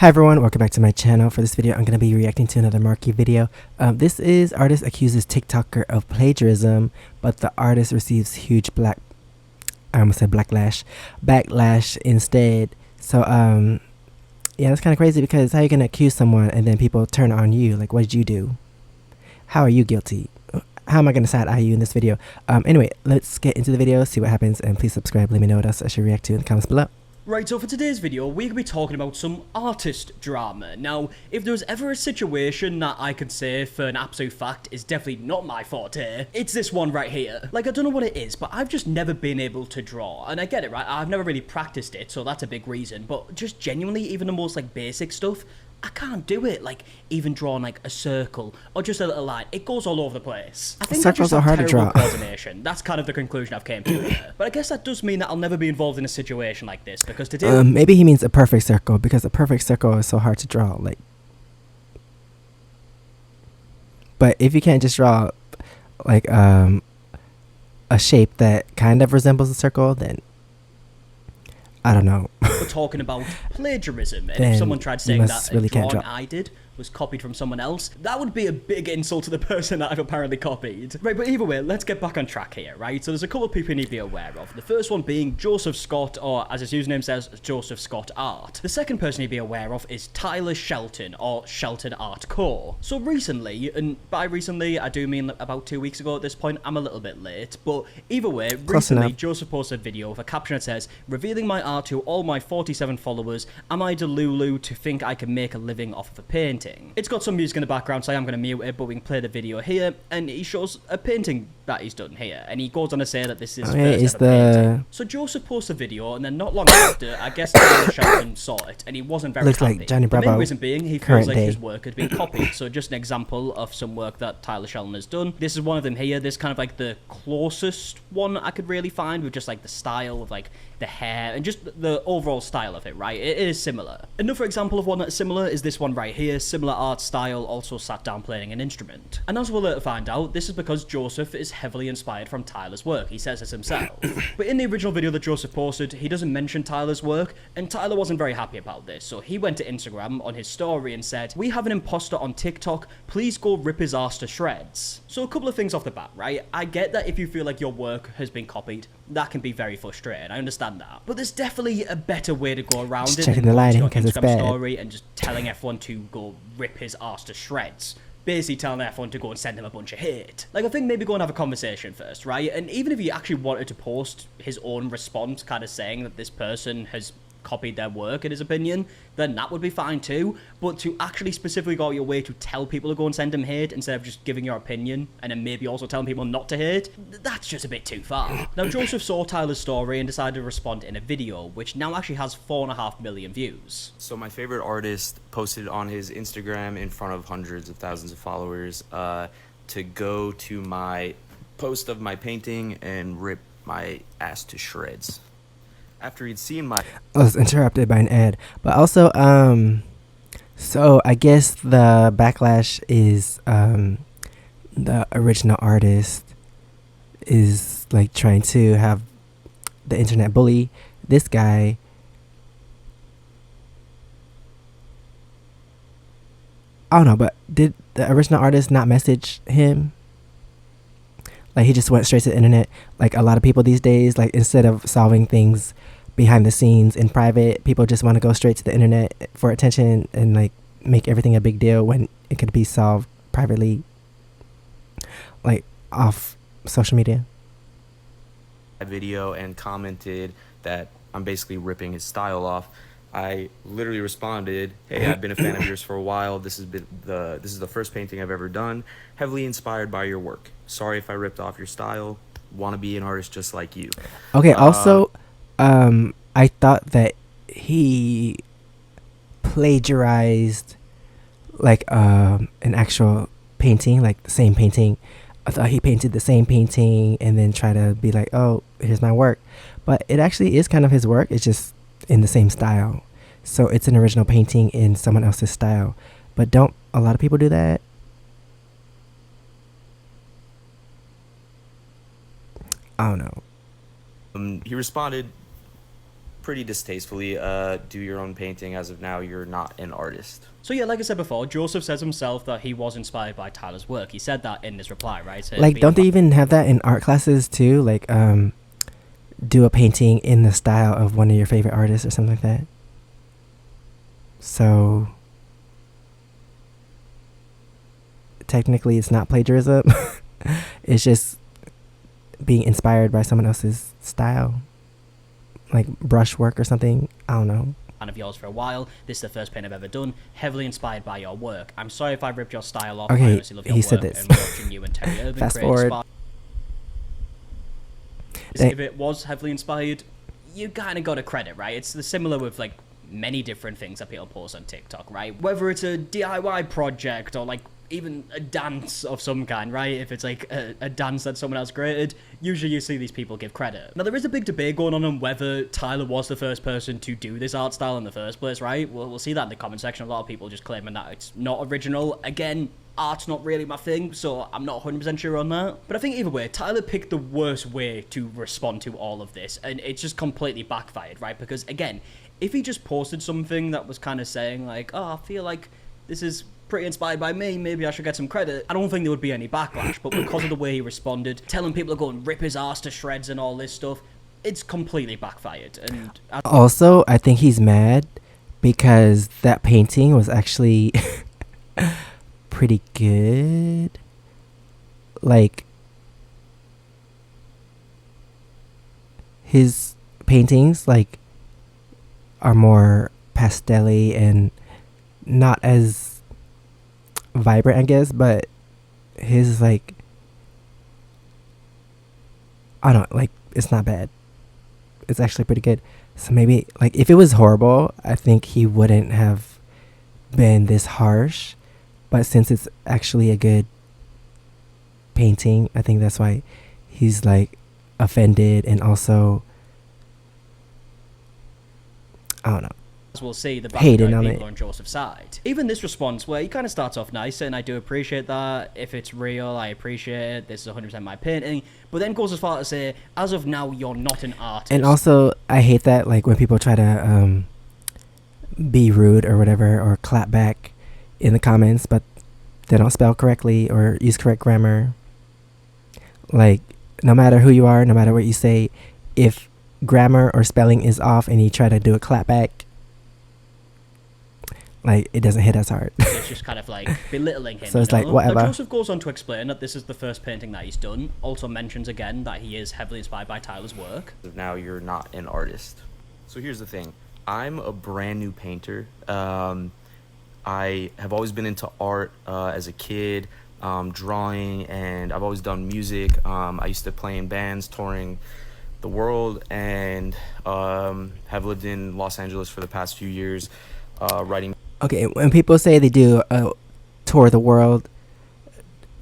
Hi everyone, welcome back to my channel. For this video, I'm going to be reacting to another Marky video. This is artist accuses TikToker of plagiarism, but the artist receives huge backlash instead. So, yeah, that's kind of crazy because how are you going to accuse someone and then people turn on you? Like, what did you do? How are you guilty? How am I going to side eye you in this video? Anyway, let's get into the video, see what happens, and please subscribe. Let me know what else I should react to in the comments below. Right, so for today's video, we're going to be talking about some artist drama. Now, if there's ever a situation that I could say for an absolute fact is definitely not my forte, it's this one right here. Like, I don't know what it is, but I've just never been able to draw. And I get it, right? I've never really practiced it, so that's a big reason. But just genuinely, even the most, like, basic stuff, I can't do it. Like, even drawing, like, a circle or just a little line. It goes all over the place. I think Circles are hard to draw. Coordination. That's kind of the conclusion I've came to here. But I guess that does mean that I'll never be involved in a situation like this, because today... maybe he means a perfect circle, because a perfect circle is so hard to draw. Like, but if you can't just draw, like, a shape that kind of resembles a circle, then I don't know. We're talking about plagiarism, and if someone tried saying that a drawing I did was copied from someone else, that would be a big insult to the person that I've apparently copied. Right, but either way, let's get back on track here, right? So there's a couple of people you need to be aware of. The first one being Joseph Scott, or as his username says, Joseph Scott Art. The second person you need to be aware of is Tyler Shelton, or Shelton Art Co. So recently, and by recently I do mean about 2 weeks ago at this point, I'm a little bit late, but either way, recently Joseph posted a video with a caption that says, "Revealing my art to all my 47 followers, am I Delulu to think I can make a living off of a painting?" It's got some music in the background, so I'm going to mute it, but we can play the video here, and he shows a painting that he's done here, and he goes on to say that this is first ever painting. So Joseph posts a video, and then not long after, I guess Tyler Shelton saw it, and he wasn't very happy. Like Johnny Bravo. The main reason being, he feels like his work had been copied. So just an example of some work that Tyler Shelton has done. This is one of them here. This is kind of like the closest one I could really find, with just like the style of like the hair and just the overall style of it, right? It is similar. Another example of one that's similar is this one right here. Similar art style, also sat down playing an instrument. And as we'll later find out, this is because Joseph is heavily inspired from Tyler's work. He says this himself. But in the original video that Joseph posted, he doesn't mention Tyler's work, and Tyler wasn't very happy about this. So he went to Instagram on his story and said, "We have an imposter on TikTok, please go rip his ass to shreds." So a couple of things off the bat, right? I get that if you feel like your work has been copied, that can be very frustrating. I understand that. But there's definitely a better way to go around it than going to your Instagram story and just telling everyone to go rip his ass to shreds. Basically telling everyone to go and send him a bunch of hate. Like, I think maybe go and have a conversation first, right? And even if you actually wanted to post his own response, kind of saying that this person has copied their work in his opinion, then that would be fine too. But to actually specifically go out your way to tell people to go and send him hate instead of just giving your opinion and then maybe also telling people not to hate, that's just a bit too far. Now, Joseph saw Tyler's story and decided to respond in a video, which now actually has 4.5 million views. So my favorite artist posted on his Instagram in front of hundreds of thousands of followers to go to my post of my painting and rip my ass to shreds. After he'd seen my... I was interrupted by an ad. But also, so I guess the backlash is the original artist is like trying to have the internet bully this guy. I don't know, but did the original artist not message him? Like, he just went straight to the internet. Like, a lot of people these days, like, instead of solving things behind the scenes in private, people just want to go straight to the internet for attention and, like, make everything a big deal when it could be solved privately, like, off social media. Video and commented that I'm basically ripping his style off. I literally responded, "Hey, I've been a fan of yours for a while. This is the first painting I've ever done. Heavily inspired by your work. Sorry if I ripped off your style. Want to be an artist just like you." Okay. Also, I thought that he plagiarized like an actual painting, like the same painting. I thought he painted the same painting and then try to be like, "Oh, here's my work," but it actually is kind of his work. It's just in the same style. So it's an original painting in someone else's style. But don't a lot of people do that? I don't know. He responded, pretty distastefully. Do your own painting. As of now, you're not an artist. So yeah, like I said before, Joseph says himself that he was inspired by Tyler's work. He said that in his reply, right? So like, don't they even have that in art classes too? Like, do a painting in the style of one of your favorite artists or something like that. So technically it's not plagiarism. It's just being inspired by someone else's style, like brushwork or something. I don't know. Fan of yours for a while. This is the first paint I've ever done. Heavily inspired by your work. I'm sorry if I ripped your style off. Okay, I honestly love your he work said this. and watching you and Terry Urban Fast create forward. If it was heavily inspired, you kind of got a credit, right? It's similar with like many different things that people post on TikTok, right? Whether it's a DIY project or like even a dance of some kind, right? If it's like a dance that someone else created, usually you see these people give credit. Now, there is a big debate going on whether Tyler was the first person to do this art style in the first place, right? We'll see that in the comment section. A lot of people just claiming that it's not original. Again, art's not really my thing, so I'm not 100% sure on that. But I think either way, Tyler picked the worst way to respond to all of this, and it's just completely backfired, right? Because again, if he just posted something that was kind of saying like, oh, I feel like this is pretty inspired by me, maybe I should get some credit, I don't think there would be any backlash. But because of the way he responded, telling people to go and rip his ass to shreds and all this stuff, it's completely backfired. And also, I think he's mad because that painting was actually pretty good. Like, his paintings like are more pastel-y and not as vibrant, I guess, but his like, I don't like, it's not bad. It's actually pretty good. So maybe like if it was horrible, I think he wouldn't have been this harsh. But since it's actually a good painting, I think that's why he's like offended, and also I don't know, as we'll see, the hating bad on people it. are on Joseph's side. Even this response, where he kind of starts off nice, and I do appreciate that. If it's real, I appreciate it. This is 100% my painting. But then goes as far to say, as of now, you're not an artist. And also, I hate that, like, when people try to be rude or whatever, or clap back in the comments, but they don't spell correctly or use correct grammar. Like, no matter who you are, no matter what you say, if grammar or spelling is off and you try to do a clap back, like, it doesn't hit as hard. It's just kind of like belittling him. So it's like, whatever. Now, Joseph goes on to explain that this is the first painting that he's done. Also mentions again that he is heavily inspired by Tyler's work. Now you're not an artist. So here's the thing. I'm a brand new painter. I have always been into art as a kid, drawing, and I've always done music. I used to play in bands, touring the world, and have lived in Los Angeles for the past few years, writing. Okay, when people say they do a tour of the world,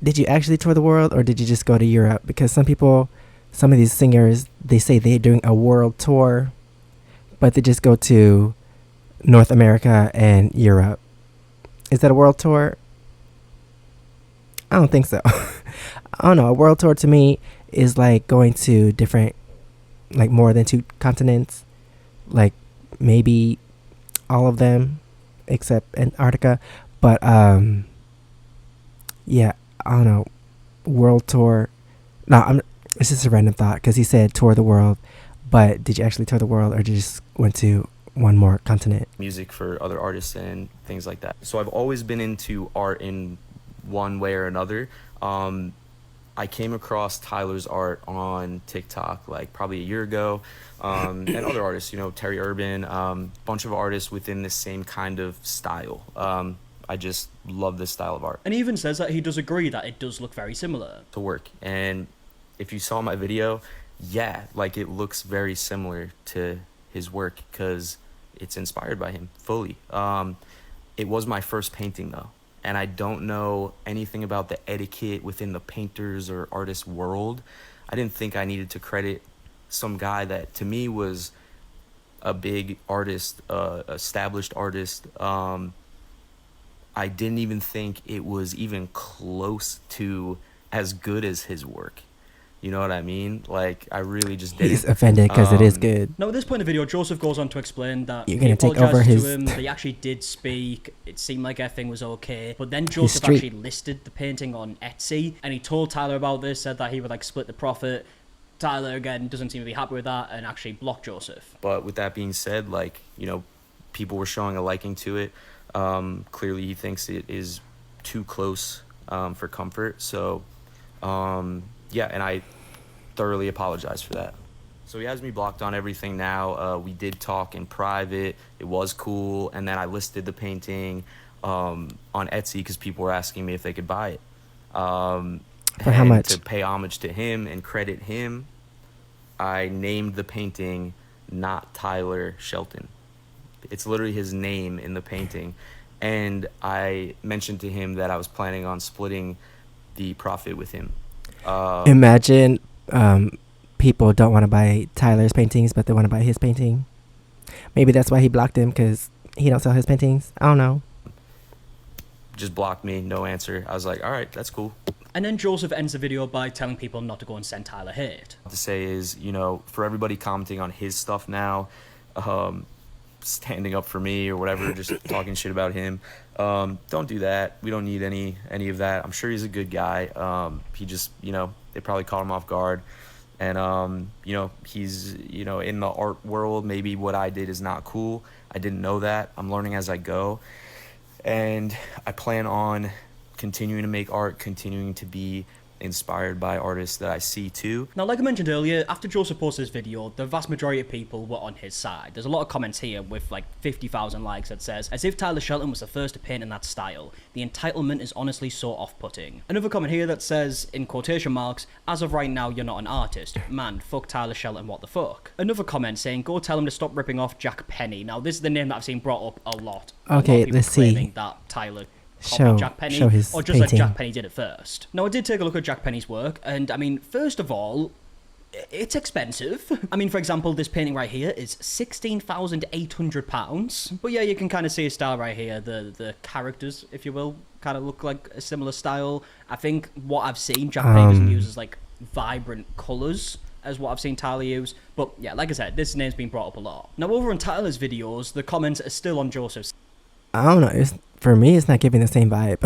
did you actually tour the world, or did you just go to Europe? Because some of these singers, they say they're doing a world tour, but they just go to North America and Europe. Is that a world tour? I don't think so. I don't know. A world tour to me is like going to different, like more than 2 continents, like maybe all of them except Antarctica. But yeah, I don't know. World tour. No, it's just a random thought because he said tour the world. But did you actually tour the world, or did you just went to one more continent? Music for other artists and things like that. So I've always been into art in one way or another. I came across Tyler's art on TikTok like probably a year ago, and other artists, Terry Urban, bunch of artists within the same kind of style. I just love this style of art. And he even says that he does agree that it does look very similar to work. And if you saw my video, yeah, like it looks very similar to his work because it's inspired by him fully. It was my first painting though, and I don't know anything about the etiquette within the painters or artist world. I didn't think I needed to credit some guy that to me was a big artist, established artist. I didn't even think it was even close to as good as his work. You know what I mean? Like, I really just didn't. He's offended because it is good. Now, at this point in the video, Joseph goes on to explain that You're he gonna take over apologized his... to him, they actually did speak, it seemed like everything was okay, but then Joseph actually listed the painting on Etsy, and he told Tyler about this, said that he would like split the profit. Tyler, again, doesn't seem to be happy with that and actually blocked Joseph. But with that being said, like, you know, people were showing a liking to it. Clearly he thinks it is too close for comfort. So, yeah, and I thoroughly apologize for that. So he has me blocked on everything now. We did talk in private. It was cool. And then I listed the painting on Etsy because people were asking me if they could buy it. For how much? To pay homage to him and credit him, I named the painting Not Tyler Shelton. It's literally his name in the painting. And I mentioned to him that I was planning on splitting the profit with him. Imagine people don't want to buy Tyler's paintings, but they want to buy his painting. Maybe that's why he blocked him, because he don't sell his paintings. I don't know. Just blocked me, no answer. I was like, all right, that's cool. And then Joseph ends the video by telling people not to go and send Tyler hate. To say is, you know, for everybody commenting on his stuff now, standing up for me or whatever, just talking shit about him, don't do that. We don't need any of that. I'm sure he's a good guy. He just, you know, they probably caught him off guard. And, you know, he's, you know, in the art world, maybe what I did is not cool. I didn't know that. I'm learning as I go. And I plan on continuing to make art, continuing to be inspired by artists that I see too. Now, like I mentioned earlier, after Joseph posted this video, the vast majority of people were on his side. There's a lot of comments here with like 50,000 likes that says, as if Tyler Shelton was the first to paint in that style. The entitlement is honestly so off-putting. Another comment here that says, in quotation marks, as of right now, you're not an artist. Man, fuck Tyler Shelton, what the fuck? Another comment saying, go tell him to stop ripping off Jack Penny. Now, this is the name that I've seen brought up a lot. Okay, let's see. That Tyler Jack Penny, show his or just painting. like Jack Penny did it first. Now, I did take a look at Jack Penny's work, and I mean, first of all, it's expensive. I mean, for example, this painting right here is £16,800. But yeah, you can kind of see his style right here. The characters, if you will, kind of look like a similar style. I think what I've seen, Jack Penny doesn't use is like vibrant colours as what I've seen Tyler use. But yeah, like I said, this name's been brought up a lot. Now, over on Tyler's videos, the comments are still on Joseph's. I don't know. For me, it's not giving the same vibe.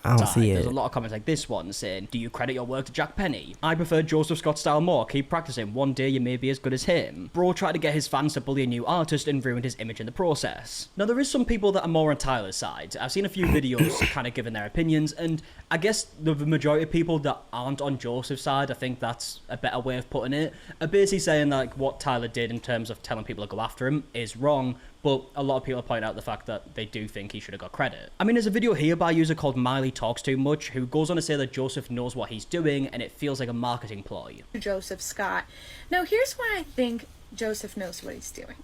I don't see it. There's a lot of comments like this one saying, do you credit your work to Jack Penny? I prefer Joseph Scott's style more. Keep practicing. One day you may be as good as him. Bro tried to get his fans to bully a new artist and ruined his image in the process. Now, there is some people that are more on Tyler's side. I've seen a few videos kind of giving their opinions, and I guess the majority of people that aren't on Joseph's side, I think that's a better way of putting it, are basically saying like what Tyler did in terms of telling people to go after him is wrong. But a lot of people point out the fact that they do think he should have got credit. I mean, there's a video here by a user called Miley Talks Too Much, who goes on to say that Joseph knows what he's doing, and it feels like a marketing ploy. Joseph Scott. Now, here's why I think Joseph knows what he's doing.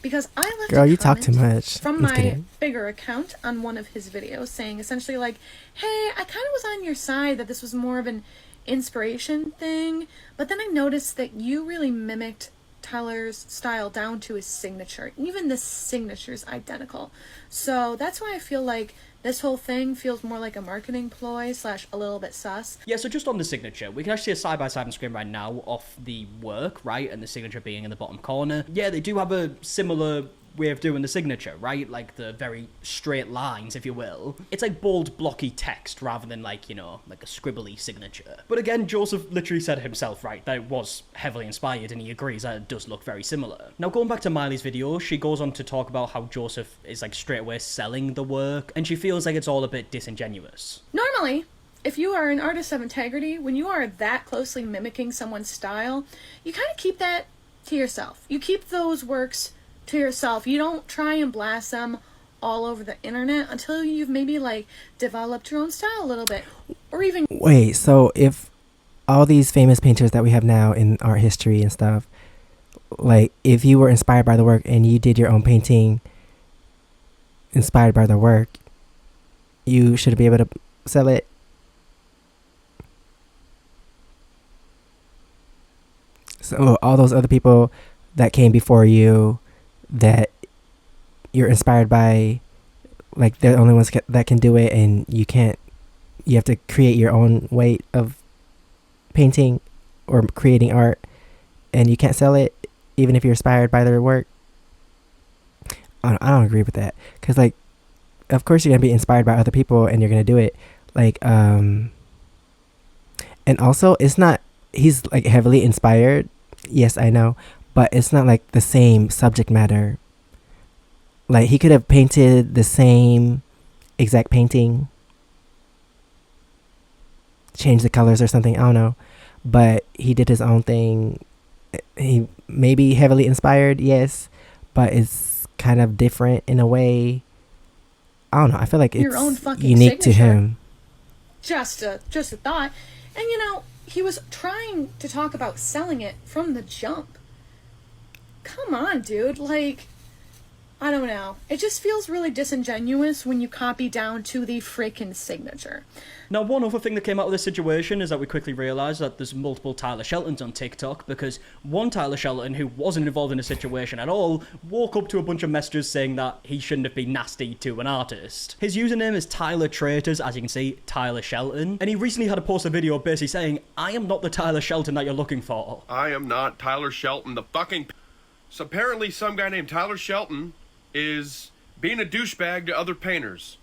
Because I left Girl, a you talk too comment much. from I'm my kidding. bigger account on one of his videos saying essentially like, hey, I kind of was on your side that this was more of an inspiration thing, but then I noticed that you really mimicked Tyler's style down to his signature. Even the signature's identical. So that's why I feel like this whole thing feels more like a marketing ploy / a little bit sus. Yeah, so just on the signature, we can actually see a side-by-side on screen right now of the work, right, and the signature being in the bottom corner. Yeah, they do have a similar way of doing the signature, right? Like the very straight lines, if you will. It's like bold, blocky text rather than like, you know, like a scribbly signature. But again, Joseph literally said himself, right, that it was heavily inspired, and he agrees that it does look very similar. Now, going back to Miley's video, she goes on to talk about how Joseph is like straight away selling the work, and she feels like it's all a bit disingenuous. Normally, if you are an artist of integrity, when you are that closely mimicking someone's style, you kind of keep that to yourself. You keep those works to yourself. You don't try and blast them all over the internet until you've maybe like developed your own style a little bit, or even... Wait, so if all these famous painters that we have now in art history and stuff, like if you were inspired by the work and you did your own painting inspired by the work, you should be able to sell it. So all those other people that came before you that you're inspired by, like they're the only ones that can do it, and you have to create your own way of painting or creating art, and you can't sell it even if you're inspired by their work. I don't agree with that, because like, of course you're gonna be inspired by other people and you're gonna do it, like and also it's not, he's like heavily inspired, yes I know, but it's not like the same subject matter. Like he could have painted the same exact painting, change the colors or something, I don't know, but he did his own thing. He may be heavily inspired, yes, but it's kind of different in a way. I don't know, I feel like Your it's own fucking unique to signature. him. Just a thought. And you know, he was trying to talk about selling it from the jump. Come on, dude, like, I don't know. It just feels really disingenuous when you copy down to the freaking signature. Now, one other thing that came out of this situation is that we quickly realised that there's multiple Tyler Sheltons on TikTok, because one Tyler Shelton, who wasn't involved in the situation at all, woke up to a bunch of messages saying that he shouldn't have been nasty to an artist. His username is Tyler Traitors, as you can see, Tyler Shelton, and he recently had to post a video basically saying, I am not the Tyler Shelton that you're looking for. I am not Tyler Shelton, the fucking... So apparently some guy named Tyler Shelton is being a douchebag to other painters.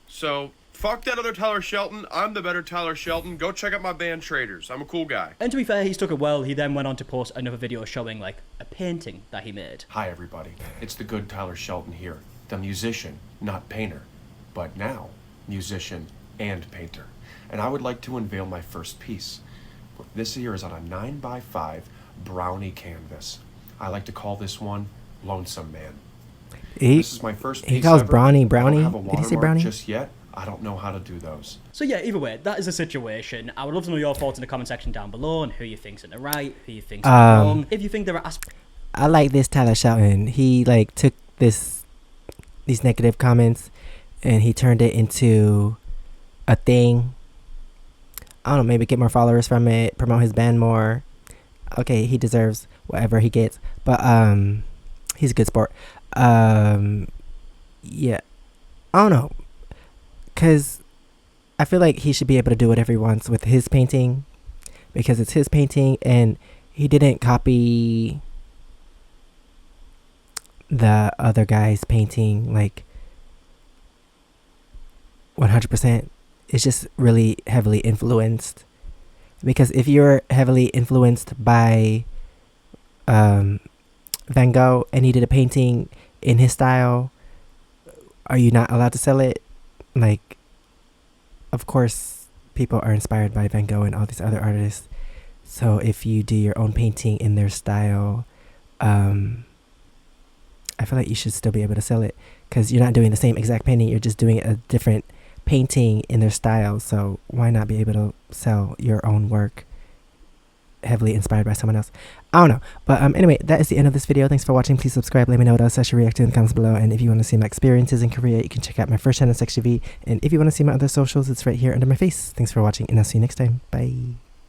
So, fuck that other Tyler Shelton. I'm the better Tyler Shelton. Go check out my band Traders. I'm a cool guy. And to be fair, he took it well. He then went on to post another video showing, like, a painting that he made. Hi everybody, it's the good Tyler Shelton here, the musician, not painter, but now musician and painter. And I would like to unveil my first piece. This here is on a 9x5 brownie canvas. I like to call this one Lonesome Man. This is my first piece. He calls ever. brownie. I don't have a Did he say watermark brownie? just yet. I don't know how to do those. So yeah, either way, that is the situation. I would love to know your thoughts in the comment section down below on who you think's in the right, who you think's in the wrong. If you think there are I like this Tyler Shelton. He like took these negative comments and he turned it into a thing. I don't know, maybe get more followers from it, promote his band more. Okay, he deserves whatever he gets, but he's a good sport. Yeah, I don't know, cause I feel like he should be able to do whatever he wants with his painting, because it's his painting and he didn't copy the other guy's painting like 100%. It's just really heavily influenced, because if you're heavily influenced by Van Gogh and he did a painting in his style, are you not allowed to sell it? Like, of course people are inspired by Van Gogh and all these other artists, so if you do your own painting in their style, I feel like you should still be able to sell it, because you're not doing the same exact painting, you're just doing a different painting in their style. So why not be able to sell your own work heavily inspired by someone else? I don't know, but anyway, that is the end of this video. Thanks for watching. Please subscribe, let me know what else I should react to in the comments below, and if you want to see my experiences in Korea, you can check out my first channel, SEKSHI, and if you want to see my other socials, it's right here under my face. Thanks for watching, and I'll see you next time. Bye.